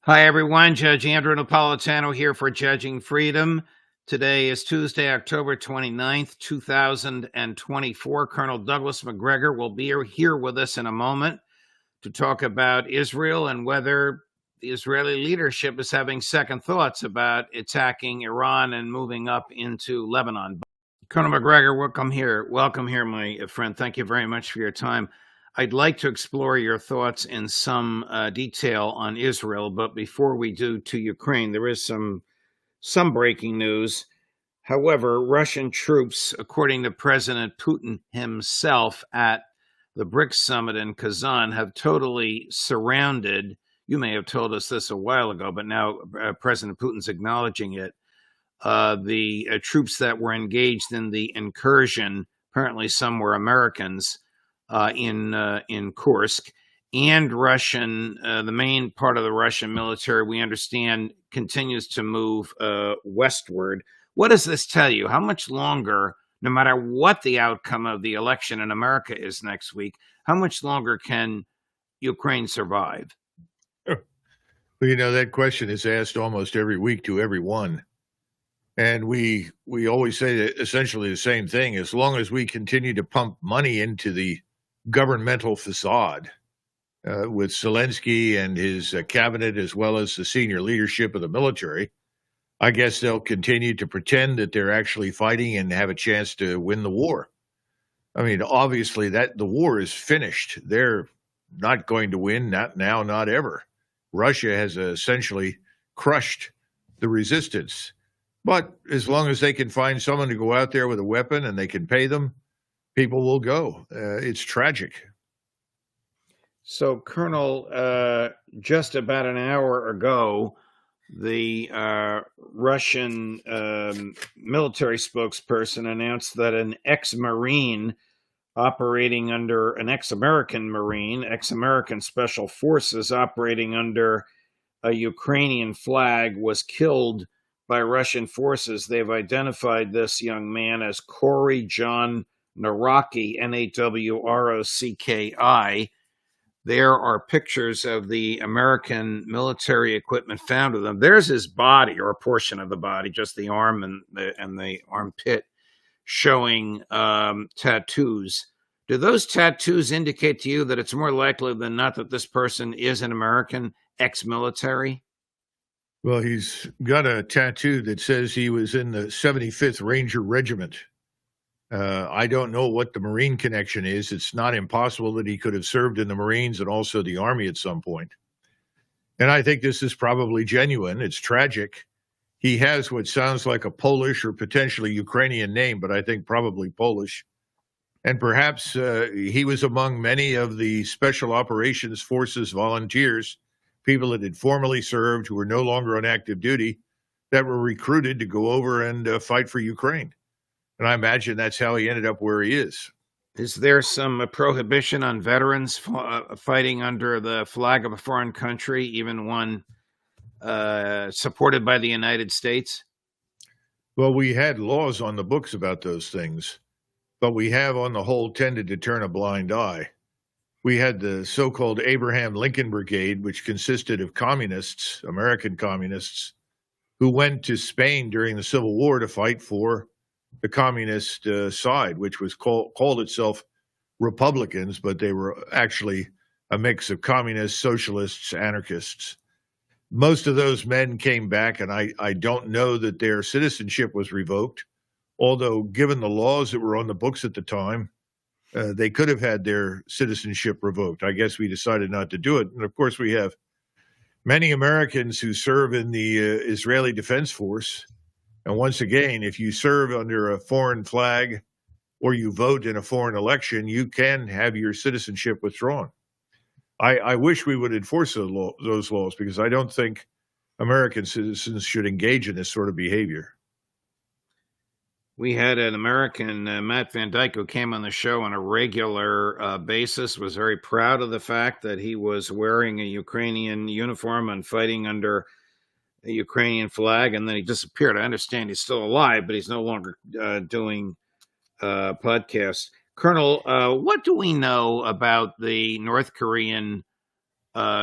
Hi, everyone. Judge Andrew Napolitano here for Judging Freedom. Today is Tuesday, October 29th, 2024. Colonel Douglas Macgregor will be here with us in a moment to talk about Israel and whether the Israeli leadership is having second thoughts about attacking Iran and moving up into Lebanon. Colonel Macgregor, welcome here. Welcome here, my friend. Thank you very much for your time. I'd like to explore your thoughts in some detail on Israel, but before we do to Ukraine, there is some breaking news. However, Russian troops, according to President Putin himself at the BRICS summit in Kazan, have totally surrounded. You may have told us this a while ago, but now President Putin's acknowledging it. The troops that were engaged in the incursion, apparently some were Americans, in Kursk, and Russian, the main part of the Russian military, we understand, continues to move westward. What does this tell you? How much longer, no matter what the outcome of the election in America is next week, how much longer can Ukraine survive? Well, that question is asked almost every week to everyone. And we always say essentially the same thing. As long as we continue to pump money into the governmental facade with Zelensky and his cabinet, as well as the senior leadership of the military, I guess they'll continue to pretend that they're actually fighting and have a chance to win the war. I mean, obviously that the war is finished. They're not going to win, not now, not ever. Russia has essentially crushed the resistance. But as long as they can find someone to go out there with a weapon and they can pay them, people will go. It's tragic. So, Colonel, just about an hour ago, the Russian military spokesperson announced that an ex-Marine operating under an ex-American Marine, ex-American Special Forces operating under a Ukrainian flag was killed by Russian forces. They've identified this young man as Corey John Nawrocki, Nawrocki. There are pictures of the American military equipment found with him. There's his body, or a portion of the body, just the arm and the armpit, showing tattoos. Do those tattoos indicate to you that it's more likely than not that this person is an American ex-military? Well, he's got a tattoo that says he was in the 75th Ranger Regiment. I don't know what the Marine connection is. It's not impossible that he could have served in the Marines and also the Army at some point. And I think this is probably genuine. It's tragic. He has what sounds like a Polish or potentially Ukrainian name, but I think probably Polish. And perhaps he was among many of the Special Operations Forces volunteers, people that had formerly served who were no longer on active duty, that were recruited to go over and fight for Ukraine. And I imagine that's how he ended up where he is. Is there some prohibition on veterans fighting under the flag of a foreign country, even one supported by the United States? Well, we had laws on the books about those things, but we have on the whole tended to turn a blind eye. We had the so-called Abraham Lincoln Brigade, which consisted of communists, American communists, who went to Spain during the Civil War to fight for the communist side, which was called itself Republicans, but they were actually a mix of communists, socialists, anarchists. Most of those men came back, and I don't know that their citizenship was revoked, although given the laws that were on the books at the time, they could have had their citizenship revoked. I guess we decided not to do it. And of course, we have many Americans who serve in the Israeli Defense Force. And once again, if you serve under a foreign flag or you vote in a foreign election, you can have your citizenship withdrawn. I wish we would enforce those laws, because I don't think American citizens should engage in this sort of behavior. We had an American, Matt Van Dyke, who came on the show on a regular basis, was very proud of the fact that he was wearing a Ukrainian uniform and fighting under a Ukrainian flag, and then he disappeared. I understand he's still alive, but he's no longer doing podcasts. Colonel, what do we know about the North Korean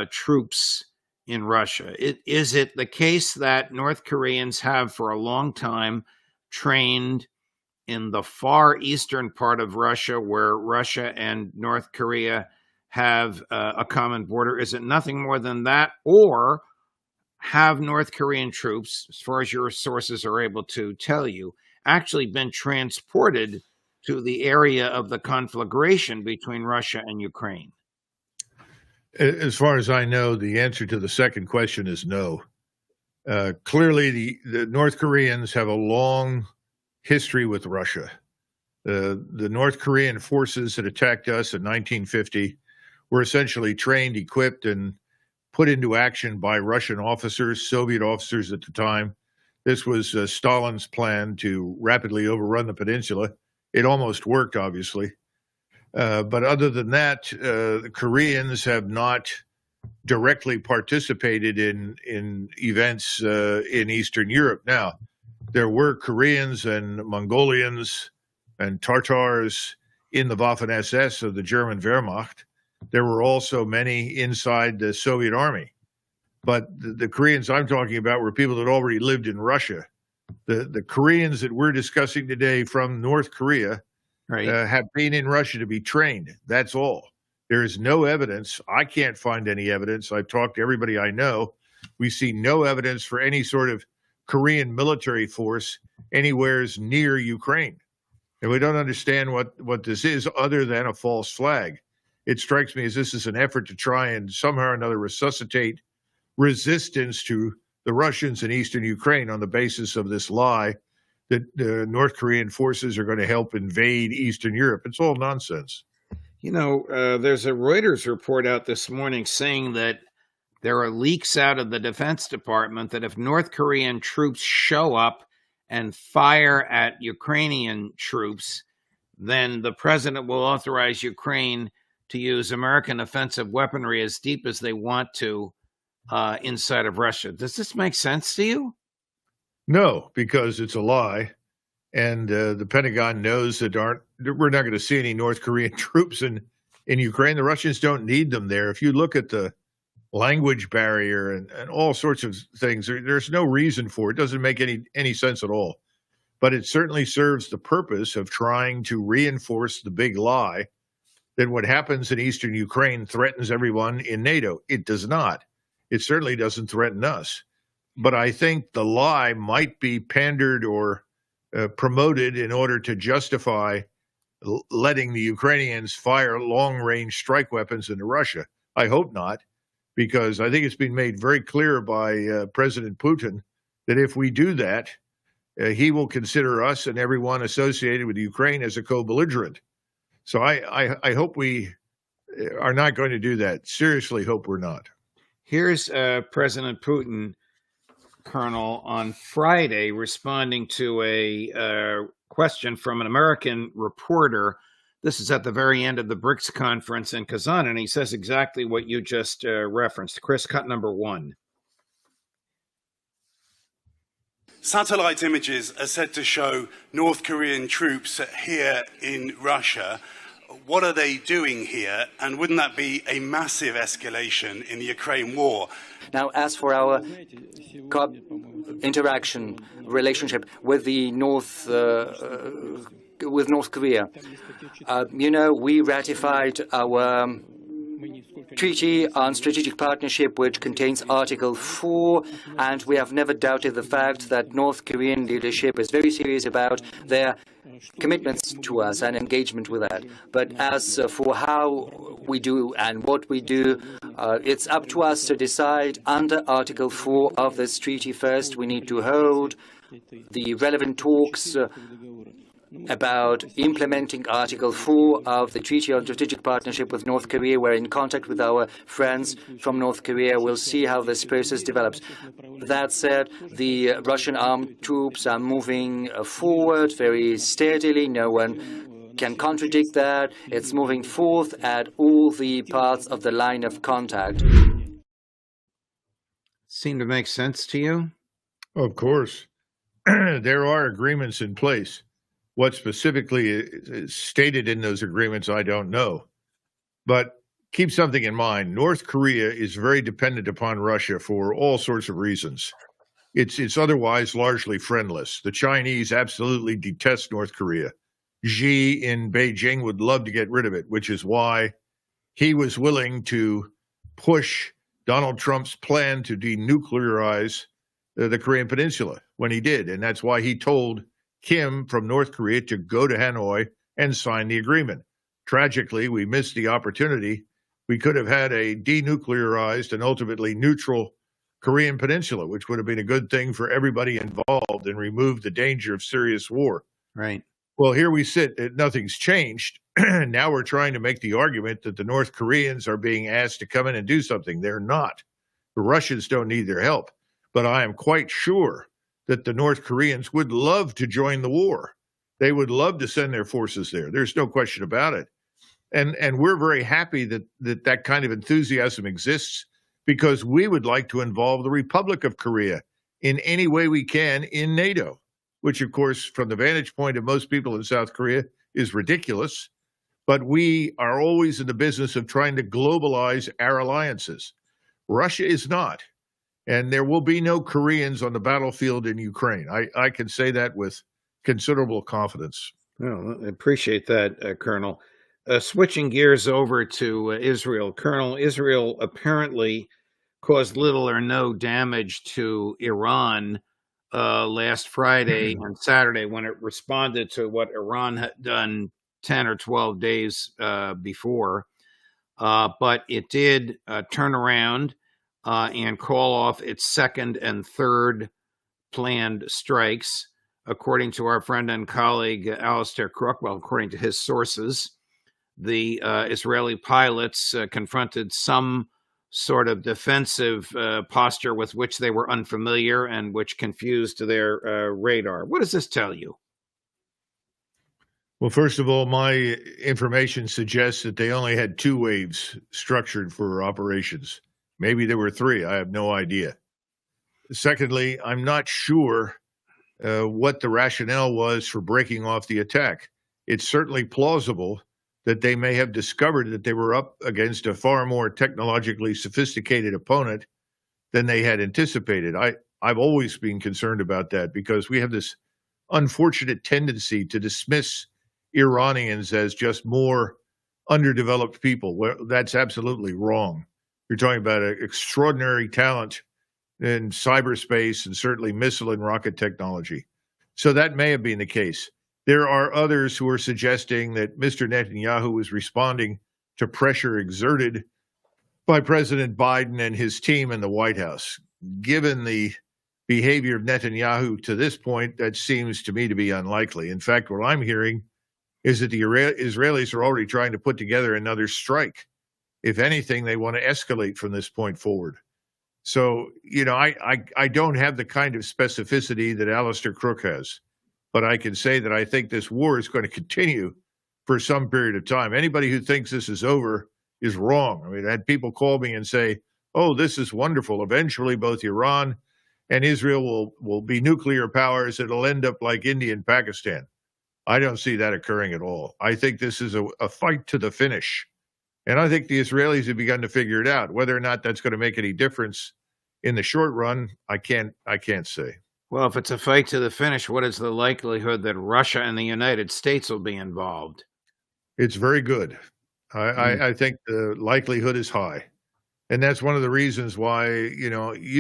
troops in Russia? Is it the case that North Koreans have for a long time trained in the far eastern part of Russia, where Russia and North Korea have a common border? Is it nothing more than that? Or have North Korean troops, as far as your sources are able to tell you, actually been transported to the area of the conflagration between Russia and Ukraine? As far as I know, the answer to the second question is no. Clearly, the North Koreans have a long history with Russia. The North Korean forces that attacked us in 1950 were essentially trained, equipped, and put into action by Russian officers, Soviet officers at the time. This was Stalin's plan to rapidly overrun the peninsula. It almost worked, obviously. But other than that, the Koreans have not directly participated in events in Eastern Europe. Now, there were Koreans and Mongolians and Tartars in the Waffen-SS of the German Wehrmacht. There were also many inside the Soviet army. But the Koreans I'm talking about were people that already lived in Russia. The Koreans that we're discussing today from North Korea have been in Russia to be trained. That's all. There is no evidence. I can't find any evidence. I've talked to everybody I know. We see no evidence for any sort of Korean military force anywhere near Ukraine. And we don't understand what this is other than a false flag. It strikes me as this is an effort to try and somehow or another resuscitate resistance to the Russians in eastern Ukraine on the basis of this lie that the North Korean forces are going to help invade Eastern Europe. It's all nonsense. You know, there's a Reuters report out this morning saying that there are leaks out of the Defense Department that if North Korean troops show up and fire at Ukrainian troops, then the president will authorize Ukraine to use American offensive weaponry as deep as they want to inside of Russia. Does this make sense to you? No, because it's a lie. And the Pentagon knows that we're not going to see any North Korean troops in Ukraine. The Russians don't need them there. If you look at the language barrier and all sorts of things, there's no reason for it. It doesn't make any sense at all. But it certainly serves the purpose of trying to reinforce the big lie that what happens in eastern Ukraine threatens everyone in NATO. It does not. It certainly doesn't threaten us. But I think the lie might be pandered or promoted in order to justify letting the Ukrainians fire long-range strike weapons into Russia. I hope not, because I think it's been made very clear by President Putin that if we do that, he will consider us and everyone associated with Ukraine as a co-belligerent. So I hope we are not going to do that. Seriously hope we're not. Here's President Putin, Colonel, on Friday responding to a question from an American reporter. This is at the very end of the BRICS conference in Kazan, and he says exactly what you just referenced. Chris, cut number 1. Satellite images are said to show North Korean troops here in Russia. What are they doing here? And wouldn't that be a massive escalation in the Ukraine war? Now, as for our relationship with the North Korea, we ratified our treaty on strategic partnership, which contains Article 4, and we have never doubted the fact that North Korean leadership is very serious about their commitments to us and engagement with that. But as for how we do and what we do, it's up to us to decide under Article 4 of this treaty. First, we need to hold the relevant talks about implementing Article 4 of the Treaty on Strategic Partnership with North Korea. We're in contact with our friends from North Korea. We'll see how this process develops. That said, the Russian armed troops are moving forward very steadily. No one can contradict that. It's moving forth at all the parts of the line of contact. Seem to make sense to you? Of course. There are agreements in place. What specifically is stated in those agreements, I don't know. But keep something in mind. North Korea is very dependent upon Russia for all sorts of reasons. It's otherwise largely friendless. The Chinese absolutely detest North Korea. Xi in Beijing would love to get rid of it, which is why he was willing to push Donald Trump's plan to denuclearize the Korean Peninsula when he did. And that's why he told Kim from North Korea to go to Hanoi and sign the agreement. Tragically, we missed the opportunity. We could have had a denuclearized and ultimately neutral Korean Peninsula, which would have been a good thing for everybody involved and removed the danger of serious war. Right. Well, here we sit. Nothing's changed. Now we're trying to make the argument that the North Koreans are being asked to come in and do something. They're not. The Russians don't need their help. But I am quite sure that the North Koreans would love to join the war. They would love to send their forces there. There's no question about it. And we're very happy that kind of enthusiasm exists, because we would like to involve the Republic of Korea in any way we can in NATO, which, of course, from the vantage point of most people in South Korea, is ridiculous. But we are always in the business of trying to globalize our alliances. Russia is not. And there will be no Koreans on the battlefield in Ukraine. I can say that with considerable confidence. Well, I appreciate that, Colonel. Switching gears over to Israel, Colonel, Israel apparently caused little or no damage to Iran last Friday and Saturday when it responded to what Iran had done 10 or 12 days before. But it did turn around and call off its second and third planned strikes, according to our friend and colleague Alistair Crook. Well, according to his sources, the Israeli pilots confronted some sort of defensive posture with which they were unfamiliar and which confused their radar. What does this tell you? Well, first of all, my information suggests that they only had 2 waves structured for operations. Maybe there were 3. I have no idea. Secondly, I'm not sure what the rationale was for breaking off the attack. It's certainly plausible that they may have discovered that they were up against a far more technologically sophisticated opponent than they had anticipated. I've always been concerned about that, because we have this unfortunate tendency to dismiss Iranians as just more underdeveloped people. Well, that's absolutely wrong. You're talking about an extraordinary talent in cyberspace and certainly missile and rocket technology. So that may have been the case. There are others who are suggesting that Mr. Netanyahu was responding to pressure exerted by President Biden and his team in the White House. Given the behavior of Netanyahu to this point, that seems to me to be unlikely. In fact, what I'm hearing is that the Israelis are already trying to put together another strike. If anything, they want to escalate from this point forward. So, I don't have the kind of specificity that Alistair Crook has, but I can say that I think this war is going to continue for some period of time. Anybody who thinks this is over is wrong. I mean, I had people call me and say, oh, this is wonderful. Eventually, both Iran and Israel will be nuclear powers. It'll end up like India and Pakistan. I don't see that occurring at all. I think this is a fight to the finish. And I think the Israelis have begun to figure it out. Whether or not that's going to make any difference in the short run, I can't say. Well, if it's a fight to the finish, what is the likelihood that Russia and the United States will be involved? It's very good. I think the likelihood is high. And that's one of the reasons why, you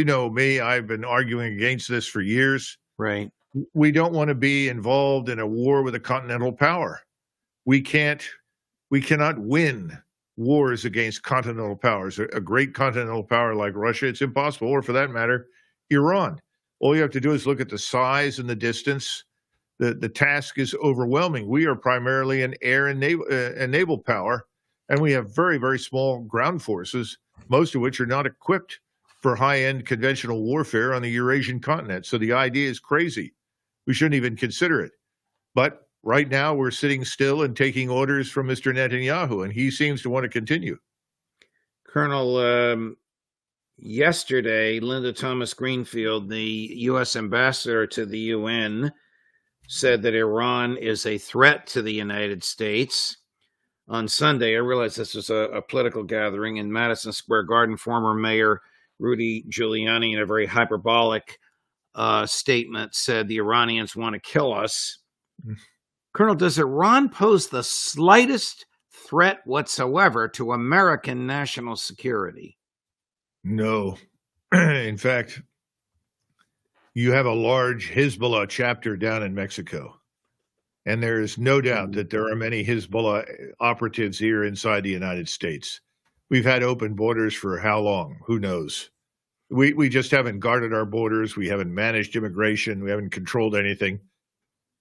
know me, I've been arguing against this for years. Right. We don't want to be involved in a war with a continental power. We cannot win wars against continental powers. A great continental power like Russia, it's impossible. Or for that matter, Iran. All you have to do is look at the size and the distance. The task is overwhelming. We are primarily an air and naval power, and we have very, very small ground forces, most of which are not equipped for high-end conventional warfare on the Eurasian continent. So the idea is crazy. We shouldn't even consider it. But right now, we're sitting still and taking orders from Mr. Netanyahu, and he seems to want to continue. Colonel, yesterday, Linda Thomas Greenfield, the U.S. ambassador to the UN, said that Iran is a threat to the United States. on Sunday. I realized this was a political gathering in Madison Square Garden. Former Mayor Rudy Giuliani, in a very hyperbolic statement, said the Iranians want to kill us. Colonel, does Iran pose the slightest threat whatsoever to American national security? No. In fact, you have a large Hezbollah chapter down in Mexico. And there is no doubt that there are many Hezbollah operatives here inside the United States. We've had open borders for how long? Who knows? We just haven't guarded our borders. We haven't managed immigration. We haven't controlled anything.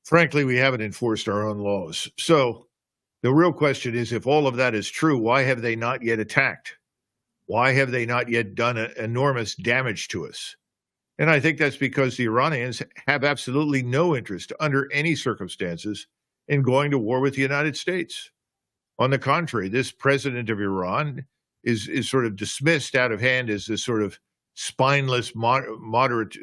Frankly, we haven't enforced our own laws. So the real question is, if all of that is true, why have they not yet attacked? Why have they not yet done enormous damage to us? And I think that's because the Iranians have absolutely no interest under any circumstances in going to war with the United States. On the contrary, this president of Iran is sort of dismissed out of hand as this sort of spineless, moderate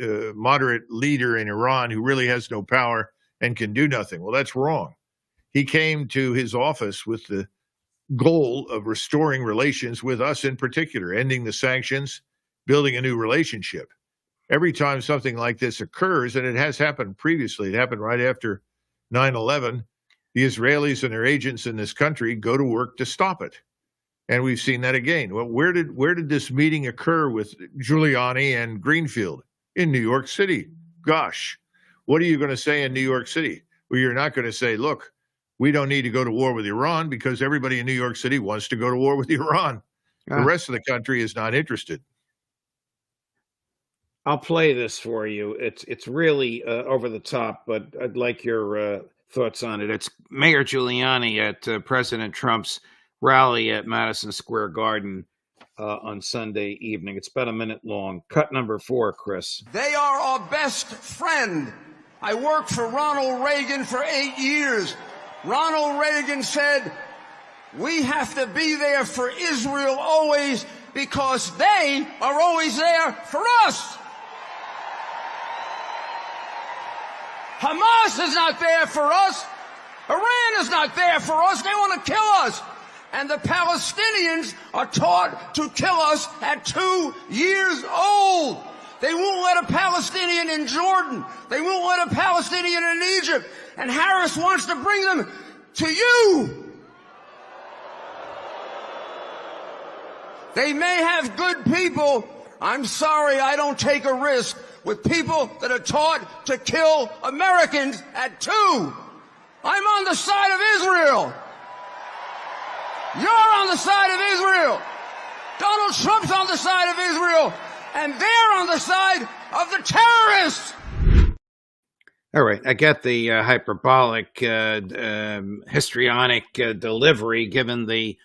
leader in Iran who really has no power and can do nothing. Well, that's wrong. He came to his office with the goal of restoring relations with us in particular, ending the sanctions, building a new relationship. Every time something like this occurs, and it has happened previously, it happened right after 9/11, the Israelis and their agents in this country go to work to stop it. And we've seen that again. Well, where did this meeting occur with Giuliani and Greenfield? In New York City. Gosh, what are you going to say in New York City? Well, you're not going to say, look, we don't need to go to war with Iran because everybody in New York City wants to go to war with Iran. The rest of the country is not interested. I'll play this for you. It's really over the top, but I'd like your thoughts on it. It's Mayor Giuliani at President Trump's rally at Madison Square Garden on Sunday evening. It's about a minute long. Cut number 4, Chris. They are our best friend. I worked for Ronald Reagan for 8 years. Ronald Reagan said, we have to be there for Israel always because they are always there for us. Hamas is not there for us. Iran is not there for us. They want to kill us. And the Palestinians are taught to kill us at 2 years old. They won't let a Palestinian in Jordan. They won't let a Palestinian in Egypt. And Harris wants to bring them to you. They may have good people. I'm sorry, I don't take a risk with people that are taught to kill Americans at 2. I'm on the side of Israel. You're on the side of Israel. Donald Trump's on the side of Israel. And they're on the side of the terrorists. All right. I get the hyperbolic, histrionic delivery given the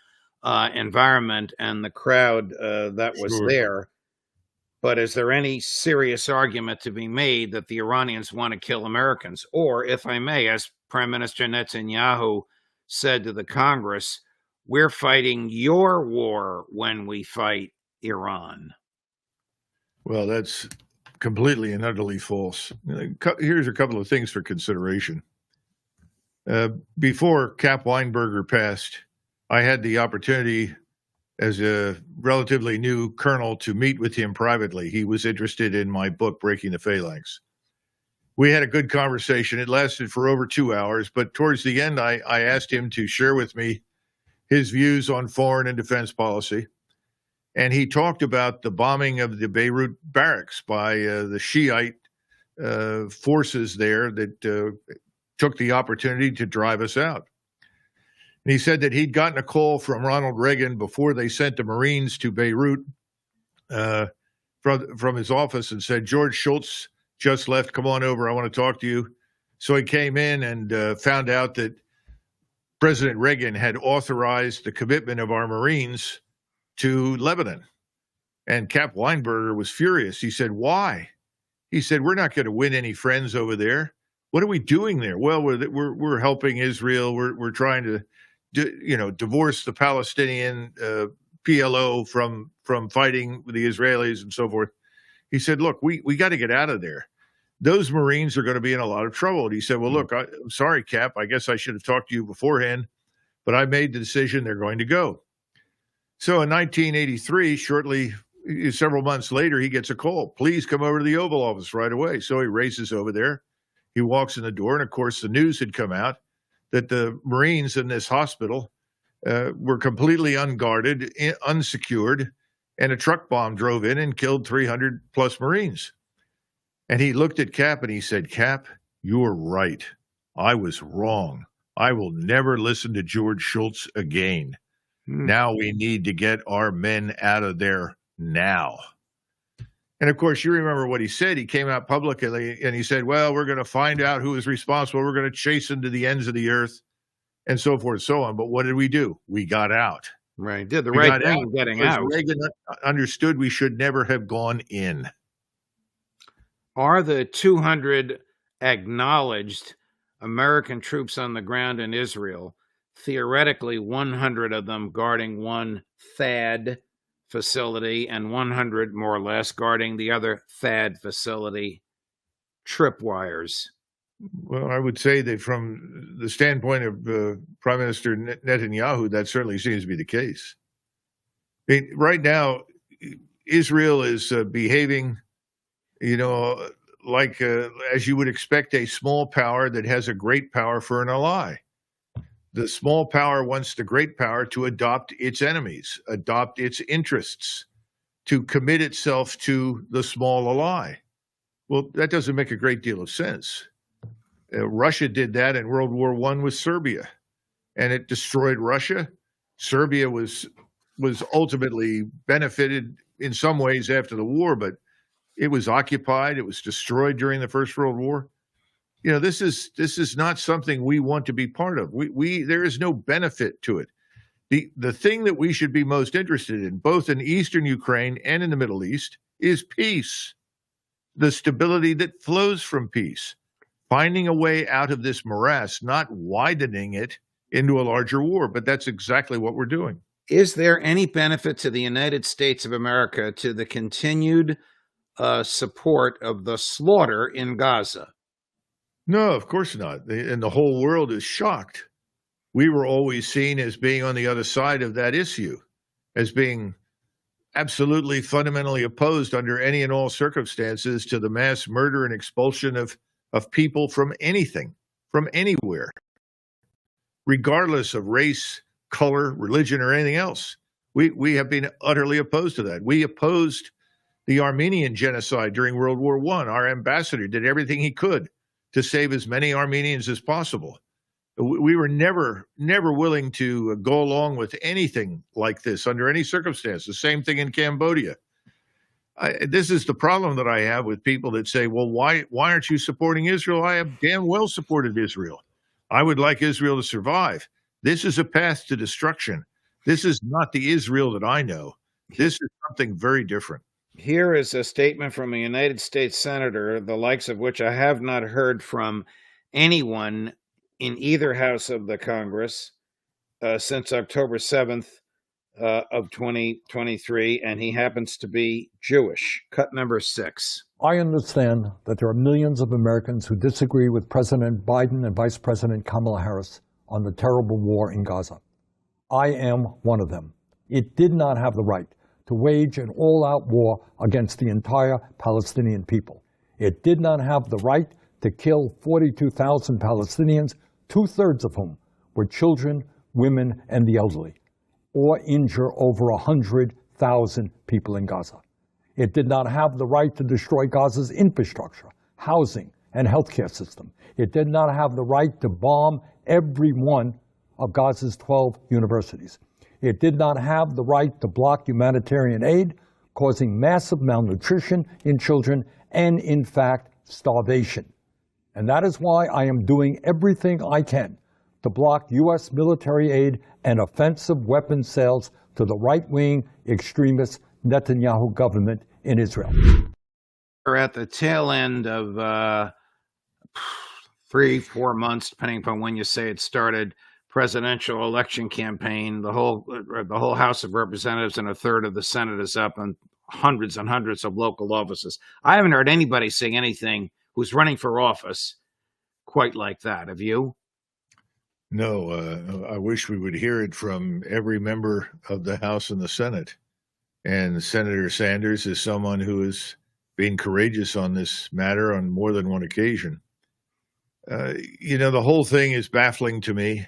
environment and the crowd that was there. But is there any serious argument to be made that the Iranians want to kill Americans? Or, if I may, as Prime Minister Netanyahu said to the Congress, we're fighting your war when we fight Iran. Well, that's completely and utterly false. Here's a couple of things for consideration. Before Cap Weinberger passed, I had the opportunity as a relatively new colonel to meet with him privately. He was interested in my book, Breaking the Phalanx. We had a good conversation. It lasted for over 2 hours, but towards the end, I asked him to share with me his views on foreign and defense policy. And he talked about the bombing of the Beirut barracks by the Shiite forces there that took the opportunity to drive us out. And he said that he'd gotten a call from Ronald Reagan before they sent the Marines to Beirut from his office and said, George Shultz just left. Come on over. I want to talk to you. So he came in and found out that President Reagan had authorized the commitment of our Marines to Lebanon. And Cap Weinberger was furious. He said, why? He said, we're not going to win any friends over there. What are we doing there? Well, we're helping Israel. We're trying to divorce the Palestinian PLO from fighting with the Israelis and so forth. He said, look, we got to get out of there. Those Marines are going to be in a lot of trouble. And he said, well, look, I'm sorry, Cap. I guess I should have talked to you beforehand. but I made the decision they're going to go. So in 1983, several months later, he gets a call. Please come over to the Oval Office right away. So he races over there. He walks in the door, and of course, the news had come out that the Marines in this hospital were completely unguarded, unsecured, and a truck bomb drove in and killed 300 plus Marines. And he looked at Cap and he said, Cap, you're right. I was wrong. I will never listen to George Shultz again. Now we need to get our men out of there now. And of course, you remember what he said. He came out publicly and he said, well, we're going to find out who is responsible. We're going to chase them to the ends of the earth and so forth and so on. But what did we do? We got out. Right. Did the right thing getting out. Reagan understood we should never have gone in. Are the 200 acknowledged American troops on the ground in Israel, theoretically 100 of them guarding one THAAD facility and 100 more or less guarding the other THAAD facility tripwires? Well, I would say that from the standpoint of Prime Minister Netanyahu, that certainly seems to be the case. I mean, right now, Israel is behaving, like as you would expect a small power that has a great power for an ally. The small power wants the great power to adopt its enemies, adopt its interests, to commit itself to the small ally. Well, that doesn't make a great deal of sense. Russia did that in World War I with Serbia, and it destroyed Russia. Serbia was ultimately benefited in some ways after the war, but it was occupied. It was destroyed during the First World War. This is not something we want to be part of. There is no benefit to it. The thing that we should be most interested in, both in eastern Ukraine and in the Middle East, is peace, the stability that flows from peace, finding a way out of this morass, not widening it into a larger war. But that's exactly what we're doing. Is there any benefit to the United States of America to the continued support of the slaughter in Gaza? No, of course not. And the whole world is shocked. We were always seen as being on the other side of that issue, as being absolutely fundamentally opposed under any and all circumstances to the mass murder and expulsion of people from anything, from anywhere, regardless of race, color, religion, or anything else. We have been utterly opposed to that. We opposed the Armenian genocide during World War I. Our ambassador did everything he could to save as many Armenians as possible. We were never willing to go along with anything like this under any circumstance. The same thing in Cambodia. This is the problem that I have with people that say, well, why aren't you supporting Israel? I have damn well supported Israel. I would like Israel to survive. This is a path to destruction. This is not the Israel that I know. This is something very different. Here is a statement from a United States senator, the likes of which I have not heard from anyone in either house of the Congress since October 7th of 2023, and he happens to be Jewish. Cut number 6. I understand that there are millions of Americans who disagree with President Biden and Vice President Kamala Harris on the terrible war in Gaza. I am one of them. It did not have the right to wage an all-out war against the entire Palestinian people. It did not have the right to kill 42,000 Palestinians, 2/3 of whom were children, women, and the elderly, or injure over 100,000 people in Gaza. It did not have the right to destroy Gaza's infrastructure, housing, and healthcare system. It did not have the right to bomb every one of Gaza's 12 universities. It did not have the right to block humanitarian aid, causing massive malnutrition in children and, in fact, starvation. And that is why I am doing everything I can to block U.S. military aid and offensive weapons sales to the right-wing extremist Netanyahu government in Israel. We're at the tail end of 3-4 months, depending upon when you say it started, presidential election campaign. The whole House of Representatives and 1/3 of the Senate is up, and hundreds of local offices. I haven't heard anybody say anything who's running for office quite like that. Have you? No, I wish we would hear it from every member of the House and the Senate. And Senator Sanders is someone who has been courageous on this matter on more than one occasion. The whole thing is baffling to me.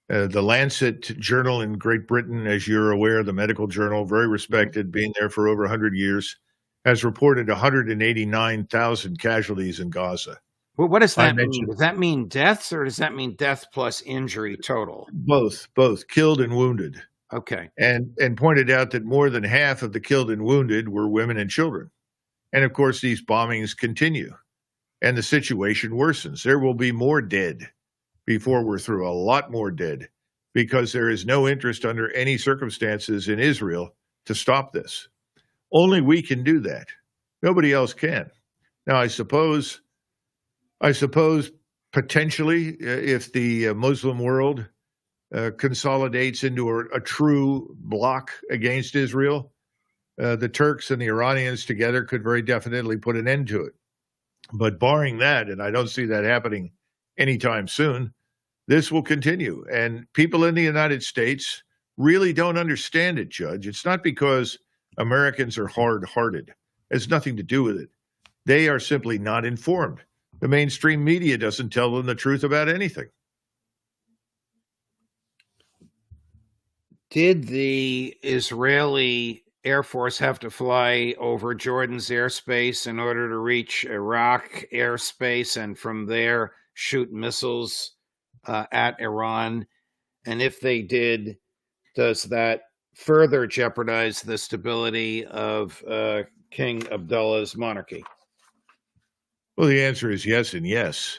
The Lancet journal in Great Britain, as you're aware, the medical journal, very respected, being there for over 100 years, has reported 189,000 casualties in Gaza. Well, what does that mean? Does that mean deaths, or does that mean death plus injury total? Both killed and wounded. Okay. And pointed out that more than half of the killed and wounded were women and children. And of course, these bombings continue and the situation worsens. There will be more dead before we're through, a lot more dead, because there is no interest under any circumstances in Israel to stop this. Only we can do that. Nobody else can. Now, I suppose potentially if the Muslim world consolidates into a true bloc against Israel, the Turks and the Iranians together could very definitely put an end to it. But barring that, and I don't see that happening anytime soon, this will continue. And people in the United States really don't understand it, Judge. It's not because Americans are hard-hearted. It has nothing to do with it. They are simply not informed. The mainstream media doesn't tell them the truth about anything. Did the Israeli Air Force have to fly over Jordan's airspace in order to reach Iraq airspace and from there shoot missiles at Iran? And if they did, does that further jeopardize the stability of King Abdullah's monarchy? Well, the answer is yes and yes.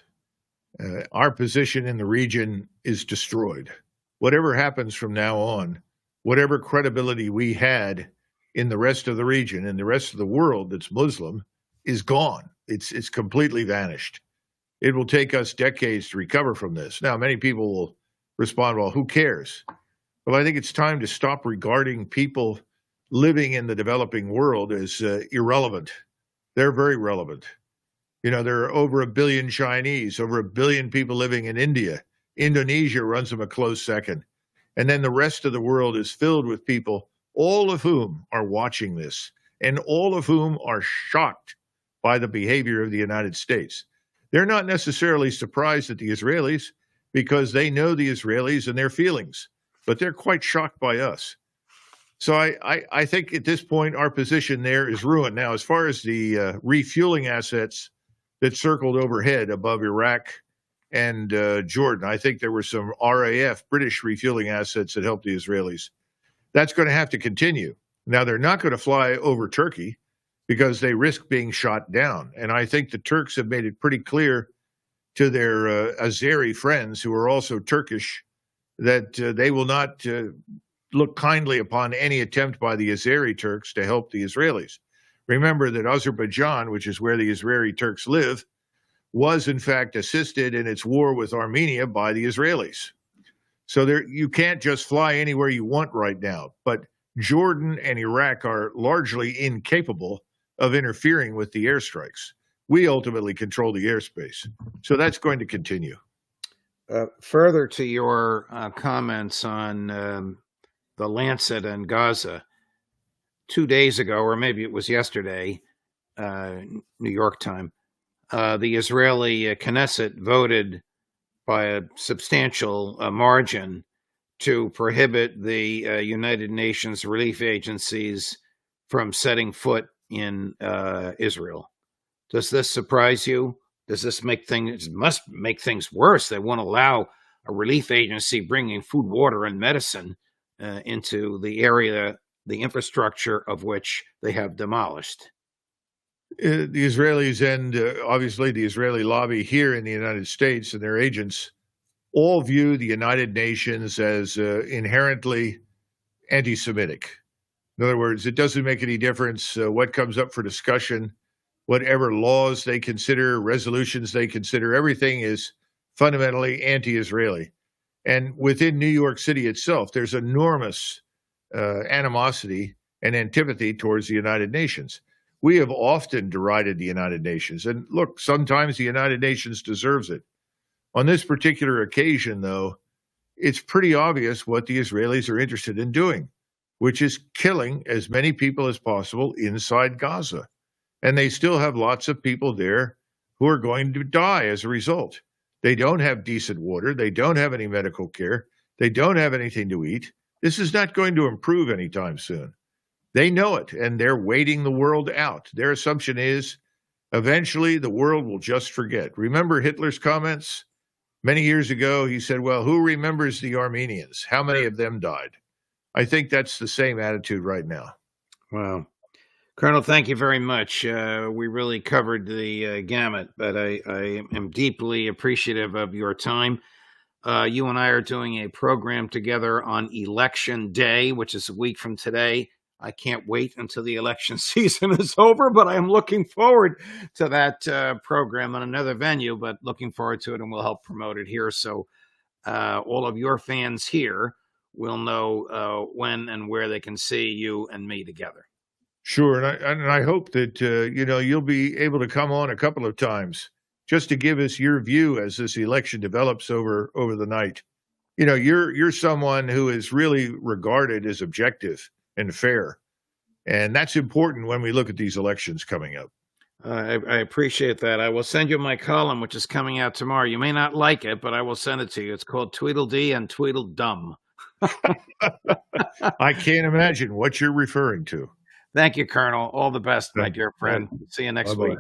Our position in the region is destroyed. Whatever happens from now on, whatever credibility we had in the rest of the region and the rest of the world that's Muslim is gone. It's completely vanished. It will take us decades to recover from this. Now, many people will respond, well, who cares? Well, I think it's time to stop regarding people living in the developing world as irrelevant. They're very relevant. There are over 1 billion Chinese, over 1 billion people living in India. Indonesia runs them a close second. And then the rest of the world is filled with people, all of whom are watching this, and all of whom are shocked by the behavior of the United States. They're not necessarily surprised at the Israelis because they know the Israelis and their feelings, but they're quite shocked by us. So I think at this point, our position there is ruined. Now, as far as the refueling assets that circled overhead above Iraq and Jordan, I think there were some RAF, British refueling assets that helped the Israelis. That's going to have to continue. Now, they're not going to fly over Turkey because they risk being shot down. And I think the Turks have made it pretty clear to their Azeri friends, who are also Turkish, that they will not look kindly upon any attempt by the Azeri Turks to help the Israelis. Remember that Azerbaijan, which is where the Israeli Turks live, was in fact assisted in its war with Armenia by the Israelis. So you can't just fly anywhere you want right now. But Jordan and Iraq are largely incapable of interfering with the airstrikes. We ultimately control the airspace. So that's going to continue. Further to your comments on the Lancet and Gaza, 2 days ago, or maybe it was yesterday, New York time, the Israeli Knesset voted by a substantial margin to prohibit the United Nations relief agencies from setting foot in Israel. Does this surprise you? Does this make things, it must make things worse? They won't allow a relief agency bringing food, water, and medicine into the area, the infrastructure of which they have demolished. The Israelis and obviously the Israeli lobby here in the United States and their agents all view the United Nations as inherently anti-Semitic. In other words, it doesn't make any difference what comes up for discussion, whatever laws they consider, resolutions they consider, everything is fundamentally anti-Israeli. And within New York City itself, there's enormous animosity and antipathy towards the United Nations. We have often derided the United Nations. And look, sometimes the United Nations deserves it. On this particular occasion, though, it's pretty obvious what the Israelis are interested in doing, which is killing as many people as possible inside Gaza. And they still have lots of people there who are going to die as a result. They don't have decent water. They don't have any medical care. They don't have anything to eat. This is not going to improve anytime soon. They know it, and they're waiting the world out. Their assumption is eventually the world will just forget. Remember Hitler's comments? Many years ago, he said, well, who remembers the Armenians? How many of them died? I think that's the same attitude right now. Wow. Colonel, thank you very much. We really covered the gamut, but I am deeply appreciative of your time. You and I are doing a program together on Election Day, which is a week from today. I can't wait until the election season is over, but I am looking forward to that program on another venue, but looking forward to it, and we'll help promote it here. So all of your fans here will know when and where they can see you and me together. Sure, and I hope that you'll be able to come on a couple of times just to give us your view as this election develops over the night. You're someone who is really regarded as objective and fair, and that's important when we look at these elections coming up. I appreciate that. I will send you my column, which is coming out tomorrow. You may not like it, but I will send it to you. It's called Tweedledee and Tweedledum. I can't imagine what you're referring to. Thank you, Colonel. All the best, my dear friend. See you next Bye-bye. week.